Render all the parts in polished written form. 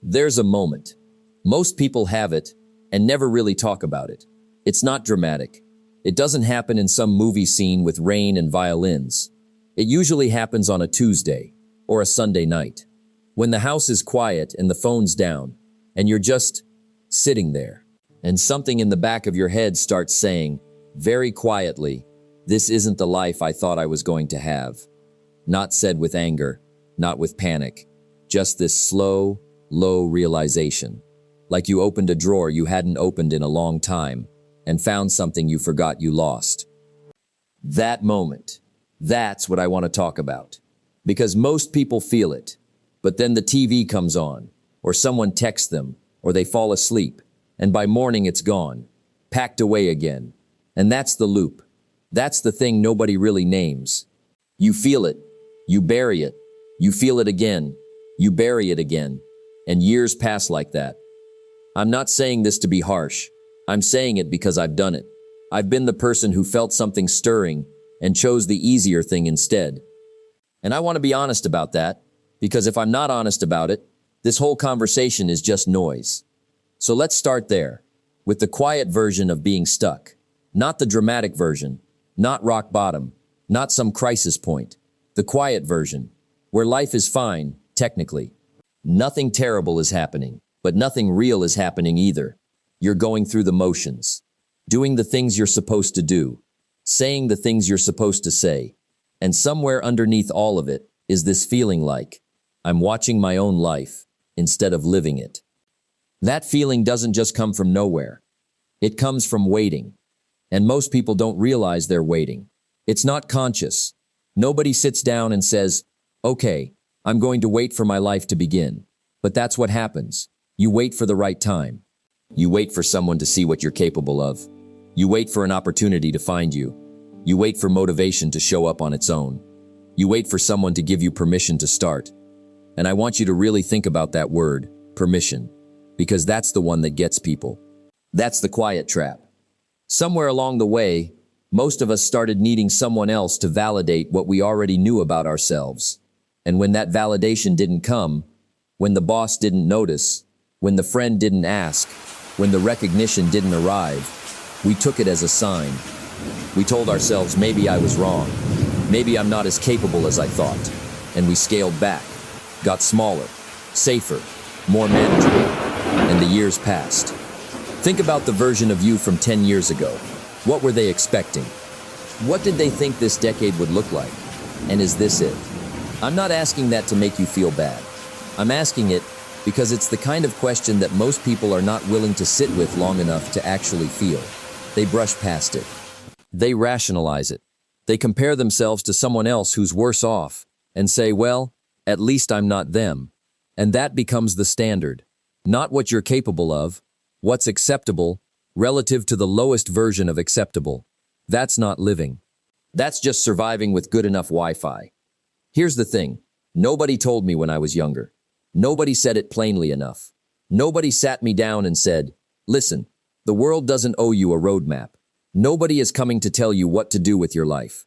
There's a moment. Most people have it and never really talk about it. It's not dramatic. It doesn't happen in some movie scene with rain and violins. It usually happens on a Tuesday or a Sunday night, when the house is quiet and the phone's down, and you're just sitting there, and something in the back of your head starts saying, very quietly, "This isn't the life I thought I was going to have." Not said with anger, not with panic, just this slow, low realization. Like you opened a drawer you hadn't opened in a long time and found something you forgot you lost. That moment, that's what I want to talk about. Because most people feel it, but then the TV comes on, or someone texts them, or they fall asleep, and by morning it's gone, packed away again. And that's the loop. That's the thing nobody really names. You feel it, you bury it, you feel it again, you bury it again, and years pass like that. I'm not saying this to be harsh. I'm saying it because I've done it. I've been the person who felt something stirring and chose the easier thing instead. And I want to be honest about that, because if I'm not honest about it, this whole conversation is just noise. So let's start there, with the quiet version of being stuck. Not the dramatic version, not rock bottom, not some crisis point. The quiet version, where life is fine, technically. Nothing terrible is happening, but nothing real is happening either. You're going through the motions, doing the things you're supposed to do, saying the things you're supposed to say. And somewhere underneath all of it is this feeling like, I'm watching my own life instead of living it. That feeling doesn't just come from nowhere. It comes from waiting. And most people don't realize they're waiting. It's not conscious. Nobody sits down and says, okay, I'm going to wait for my life to begin. But that's what happens. You wait for the right time. You wait for someone to see what you're capable of. You wait for an opportunity to find you. You wait for motivation to show up on its own. You wait for someone to give you permission to start. And I want you to really think about that word, permission, because that's the one that gets people. That's the quiet trap. Somewhere along the way, most of us started needing someone else to validate what we already knew about ourselves. And when that validation didn't come, when the boss didn't notice, when the friend didn't ask, when the recognition didn't arrive, we took it as a sign. We told ourselves maybe I was wrong, maybe I'm not as capable as I thought, and we scaled back, got smaller, safer, more manageable, and the years passed. Think about the version of you from 10 years ago. What were they expecting? What did they think this decade would look like? And is this it? I'm not asking that to make you feel bad. I'm asking it because it's the kind of question that most people are not willing to sit with long enough to actually feel. They brush past it. They rationalize it. They compare themselves to someone else who's worse off and say, well, at least I'm not them. And that becomes the standard. Not what you're capable of, what's acceptable relative to the lowest version of acceptable. That's not living. That's just surviving with good enough Wi-Fi. Here's the thing. Nobody told me when I was younger. Nobody said it plainly enough. Nobody sat me down and said, listen, the world doesn't owe you a roadmap. Nobody is coming to tell you what to do with your life.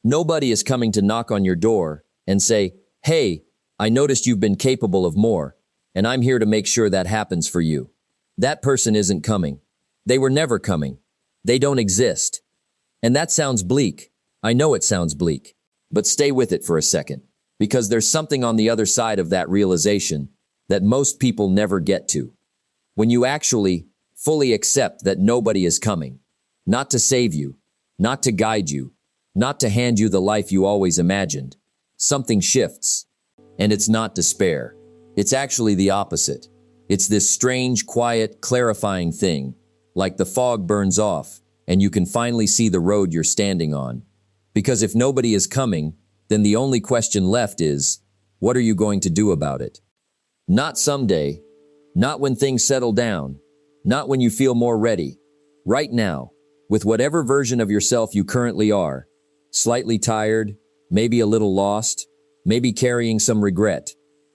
Nobody is coming to knock on your door and say, hey, I noticed you've been capable of more, and I'm here to make sure that happens for you. That person isn't coming. They were never coming. They don't exist. And that sounds bleak. I know it sounds bleak. But stay with it for a second, because there's something on the other side of that realization that most people never get to. When you actually fully accept that nobody is coming, not to save you, not to guide you, not to hand you the life you always imagined, something shifts. And it's not despair. It's actually the opposite. It's this strange, quiet, clarifying thing, like the fog burns off and you can finally see the road you're standing on. Because if nobody is coming, then the only question left is, what are you going to do about it? Not someday, not when things settle down, not when you feel more ready. Right now, with whatever version of yourself you currently are, slightly tired, maybe a little lost, maybe carrying some regret.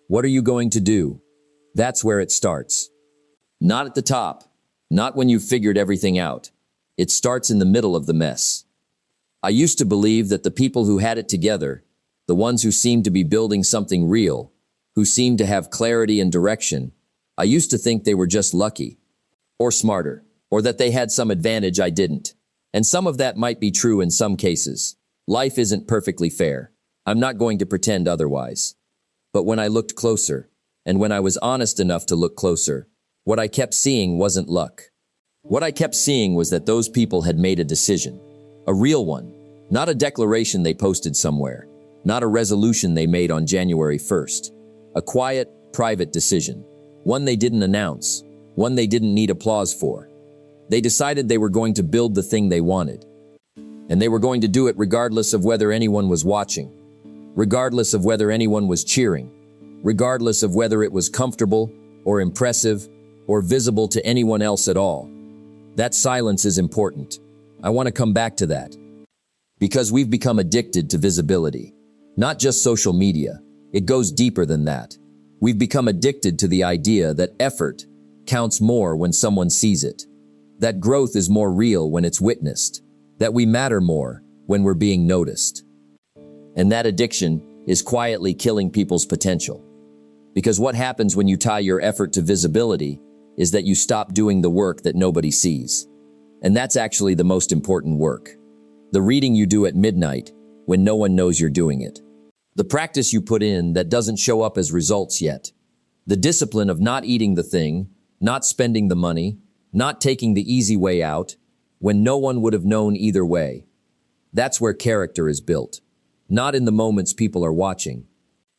What are you going to do? That's where it starts. Not at the top, not when you've figured everything out. It starts in the middle of the mess. I used to believe that the people who had it together, the ones who seemed to be building something real, who seemed to have clarity and direction, I used to think they were just lucky, or smarter, or that they had some advantage I didn't. And some of that might be true in some cases. Life isn't perfectly fair. I'm not going to pretend otherwise. But when I looked closer, and when I was honest enough to look closer, what I kept seeing wasn't luck. What I kept seeing was that those people had made a decision. A real one. Not a declaration they posted somewhere. Not a resolution they made on January 1st. A quiet, private decision. One they didn't announce. One they didn't need applause for. They decided they were going to build the thing they wanted. And they were going to do it regardless of whether anyone was watching. Regardless of whether anyone was cheering. Regardless of whether it was comfortable, or impressive, or visible to anyone else at all. That silence is important. I want to come back to that. Because we've become addicted to visibility. Not just social media. It goes deeper than that. We've become addicted to the idea that effort counts more when someone sees it. That growth is more real when it's witnessed. That we matter more when we're being noticed. And that addiction is quietly killing people's potential. Because what happens when you tie your effort to visibility is that you stop doing the work that nobody sees. And that's actually the most important work. The reading you do at midnight when no one knows you're doing it. The practice you put in that doesn't show up as results yet. The discipline of not eating the thing, not spending the money, not taking the easy way out, when no one would have known either way. That's where character is built. Not in the moments people are watching.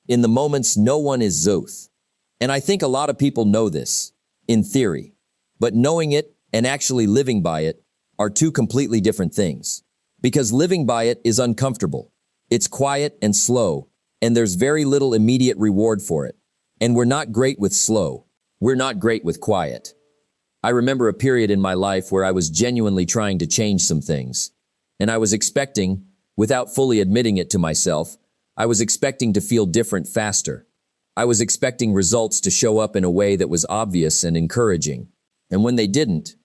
In the moments no one is Zoth. And I think a lot of people know this, in theory. But knowing it and actually living by it are two completely different things. Because living by it is uncomfortable. It's quiet and slow, and there's very little immediate reward for it. And we're not great with slow. We're not great with quiet. I remember a period in my life where I was genuinely trying to change some things. And I was expecting, without fully admitting it to myself, I was expecting to feel different faster. I was expecting results to show up in a way that was obvious and encouraging. And when they didn't,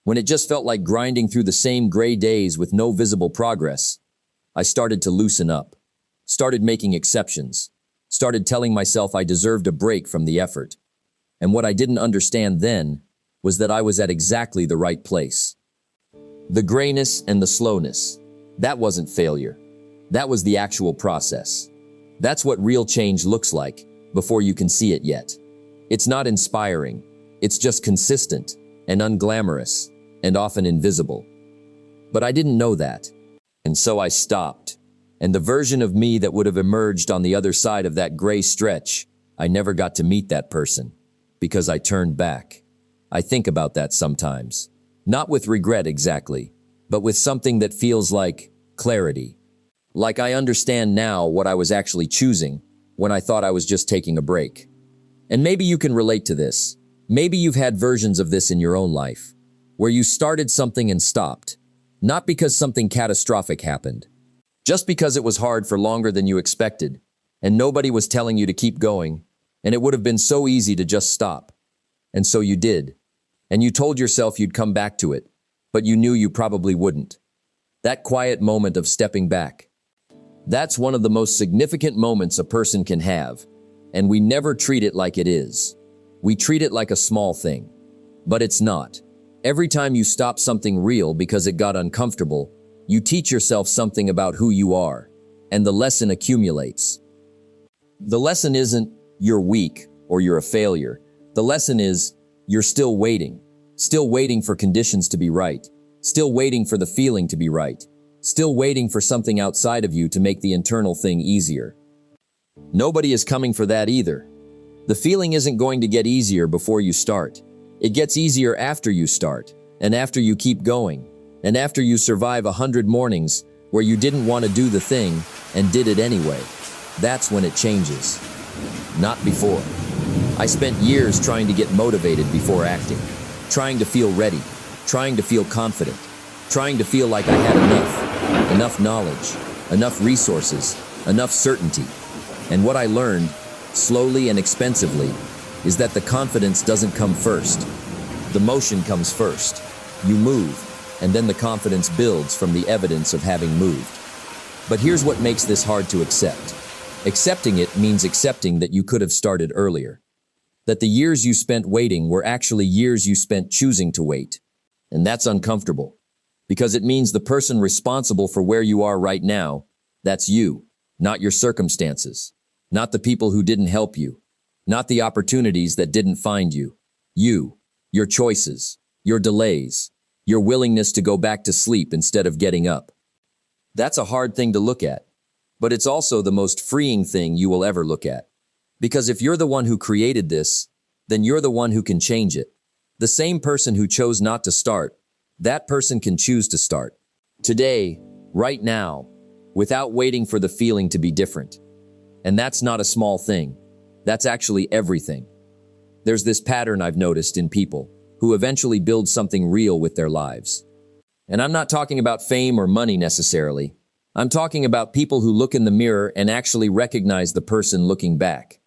when it just felt like grinding through the same gray days with no visible progress, I started to loosen up, started making exceptions, started telling myself I deserved a break from the effort. And what I didn't understand then was that I was at exactly the right place. The grayness and the slowness, that wasn't failure. That was the actual process. That's what real change looks like before you can see it yet. It's not inspiring. It's just consistent and unglamorous and often invisible. But I didn't know that. And so I stopped. And the version of me that would have emerged on the other side of that gray stretch, I never got to meet that person because I turned back. I think about that sometimes. Not with regret exactly, but with something that feels like clarity. Like I understand now what I was actually choosing when I thought I was just taking a break. And maybe you can relate to this. Maybe you've had versions of this in your own life, where you started something and stopped, not because something catastrophic happened, just because it was hard for longer than you expected, and nobody was telling you to keep going, and it would have been so easy to just stop. And so you did. And you told yourself you'd come back to it, but you knew you probably wouldn't. That quiet moment of stepping back. That's one of the most significant moments a person can have, and we never treat it like it is. We treat it like a small thing. But it's not. Every time you stop something real because it got uncomfortable, you teach yourself something about who you are, and the lesson accumulates. The lesson isn't you're weak or you're a failure. The lesson is you're still waiting for conditions to be right, still waiting for the feeling to be right, still waiting for something outside of you to make the internal thing easier. Nobody is coming for that either. The feeling isn't going to get easier before you start. It gets easier after you start, and after you keep going, and after you survive 100 mornings where you didn't want to do the thing and did it anyway. That's when it changes. Not before. I spent years trying to get motivated before acting, trying to feel ready, trying to feel confident, trying to feel like I had enough knowledge, enough resources, enough certainty. And what I learned, slowly and expensively, is that the confidence doesn't come first. The motion comes first. You move, and then the confidence builds from the evidence of having moved. But here's what makes this hard to accept. Accepting it means accepting that you could have started earlier. That the years you spent waiting were actually years you spent choosing to wait. And that's uncomfortable. Because it means the person responsible for where you are right now, that's you, not your circumstances, not the people who didn't help you, not the opportunities that didn't find you. You, your choices, your delays, your willingness to go back to sleep instead of getting up. That's a hard thing to look at, but it's also the most freeing thing you will ever look at. Because if you're the one who created this, then you're the one who can change it. The same person who chose not to start, that person can choose to start. Today, right now, without waiting for the feeling to be different. And that's not a small thing. That's actually everything. There's this pattern I've noticed in people who eventually build something real with their lives. And I'm not talking about fame or money necessarily. I'm talking about people who look in the mirror and actually recognize the person looking back.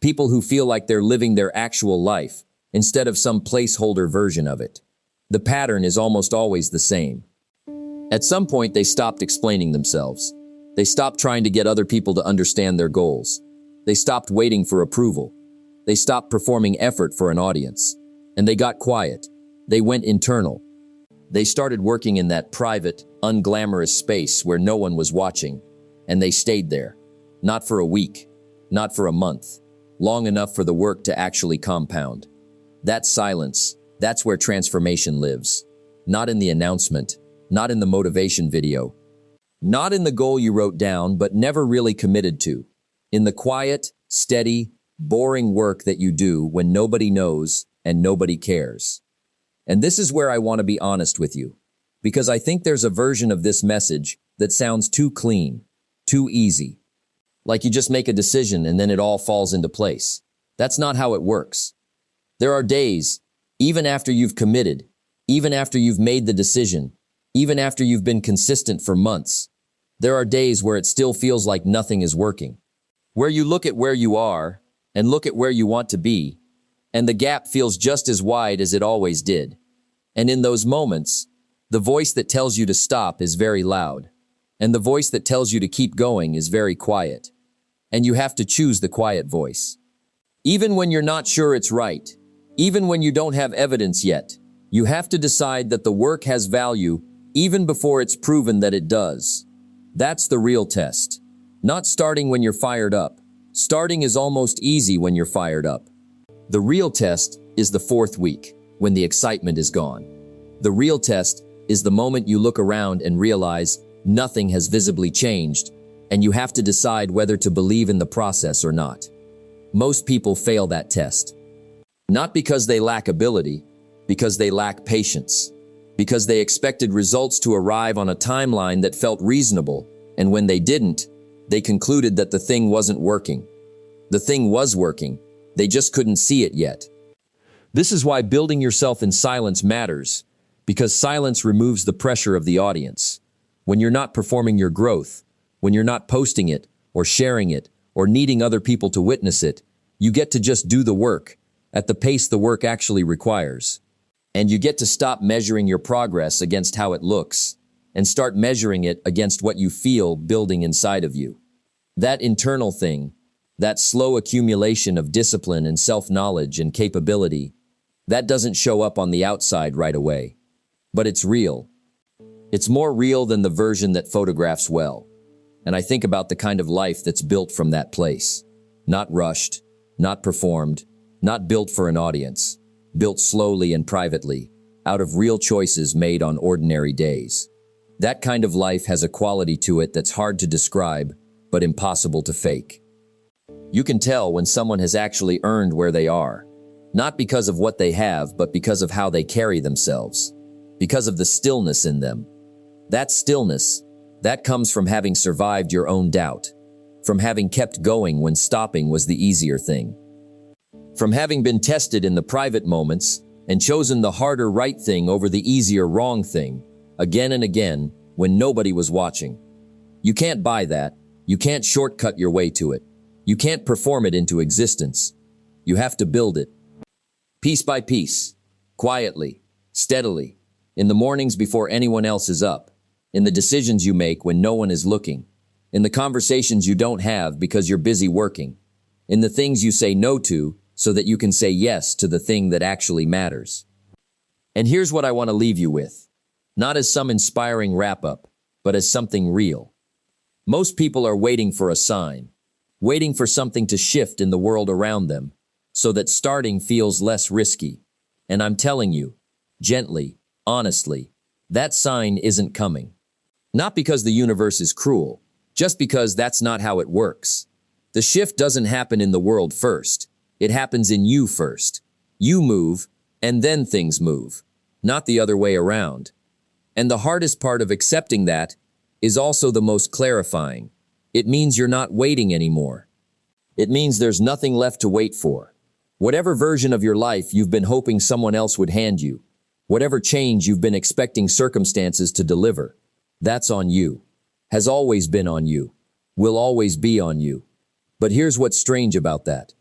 People who feel like they're living their actual life instead of some placeholder version of it. The pattern is almost always the same. At some point, they stopped explaining themselves. They stopped trying to get other people to understand their goals. They stopped waiting for approval. They stopped performing effort for an audience. And they got quiet. They went internal. They started working in that private, unglamorous space where no one was watching. And they stayed there. Not for a week. Not for a month. Long enough for the work to actually compound. That silence, that's where transformation lives. Not in the announcement, not in the motivation video, not in the goal you wrote down but never really committed to. In the quiet, steady, boring work that you do when nobody knows and nobody cares. And this is where I want to be honest with you, because I think there's a version of this message that sounds too clean, too easy. Like you just make a decision and then it all falls into place. That's not how it works. There are days, even after you've committed, even after you've made the decision, even after you've been consistent for months, there are days where it still feels like nothing is working. Where you look at where you are and look at where you want to be, and the gap feels just as wide as it always did. And in those moments, the voice that tells you to stop is very loud, and the voice that tells you to keep going is very quiet. And you have to choose the quiet voice. Even when you're not sure it's right, even when you don't have evidence yet, you have to decide that the work has value even before it's proven that it does. That's the real test. Not starting when you're fired up. Starting is almost easy when you're fired up. The real test is the 4th week, when the excitement is gone. The real test is the moment you look around and realize nothing has visibly changed, and you have to decide whether to believe in the process or not. Most people fail that test. Not because they lack ability, because they lack patience. Because they expected results to arrive on a timeline that felt reasonable, and when they didn't, they concluded that the thing wasn't working. The thing was working, they just couldn't see it yet. This is why building yourself in silence matters, because silence removes the pressure of the audience. When you're not performing your growth, when you're not posting it, or sharing it, or needing other people to witness it, you get to just do the work, at the pace the work actually requires. And you get to stop measuring your progress against how it looks, and start measuring it against what you feel building inside of you. That internal thing, that slow accumulation of discipline and self-knowledge and capability, that doesn't show up on the outside right away. But it's real. It's more real than the version that photographs well. And I think about the kind of life that's built from that place. Not rushed, not performed, not built for an audience. Built slowly and privately, out of real choices made on ordinary days. That kind of life has a quality to it that's hard to describe, but impossible to fake. You can tell when someone has actually earned where they are, not because of what they have, but because of how they carry themselves, because of the stillness in them. That stillness, that comes from having survived your own doubt, from having kept going when stopping was the easier thing. From having been tested in the private moments and chosen the harder right thing over the easier wrong thing, again and again, when nobody was watching. You can't buy that. You can't shortcut your way to it. You can't perform it into existence. You have to build it. Piece by piece, quietly, steadily, in the mornings before anyone else is up, in the decisions you make when no one is looking, in the conversations you don't have because you're busy working, in the things you say no to so that you can say yes to the thing that actually matters. And here's what I want to leave you with. Not as some inspiring wrap-up, but as something real. Most people are waiting for a sign, waiting for something to shift in the world around them, so that starting feels less risky. And I'm telling you, gently, honestly, that sign isn't coming. Not because the universe is cruel, just because that's not how it works. The shift doesn't happen in the world first. It happens in you first. You move, and then things move, not the other way around. And the hardest part of accepting that is also the most clarifying. It means you're not waiting anymore. It means there's nothing left to wait for. Whatever version of your life you've been hoping someone else would hand you, whatever change you've been expecting circumstances to deliver, that's on you. Has always been on you. Will always be on you. But here's what's strange about that.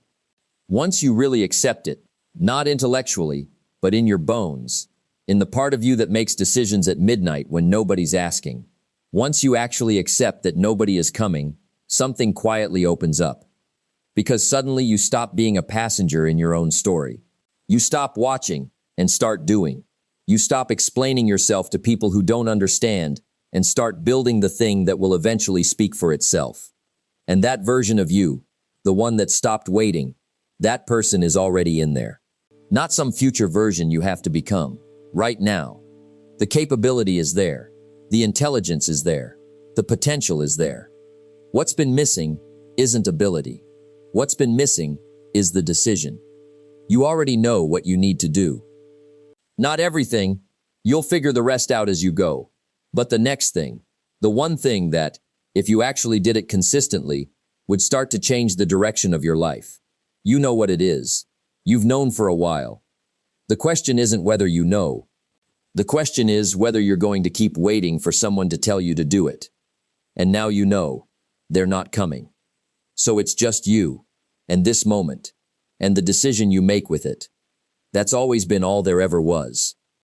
Once you really accept it, not intellectually, but in your bones, in the part of you that makes decisions at midnight when nobody's asking, once you actually accept that nobody is coming, something quietly opens up. Because suddenly you stop being a passenger in your own story. You stop watching and start doing. You stop explaining yourself to people who don't understand and start building the thing that will eventually speak for itself. And that version of you, the one that stopped waiting, that person is already in there. Not some future version you have to become. Right now. The capability is there. The intelligence is there. The potential is there. What's been missing isn't ability. What's been missing is the decision. You already know what you need to do. Not everything. You'll figure the rest out as you go. But the next thing, the one thing that, if you actually did it consistently, would start to change the direction of your life. You know what it is. You've known for a while. The question isn't whether you know. The question is whether you're going to keep waiting for someone to tell you to do it. And now you know. They're not coming. So it's just you, and this moment, and the decision you make with it. That's always been all there ever was.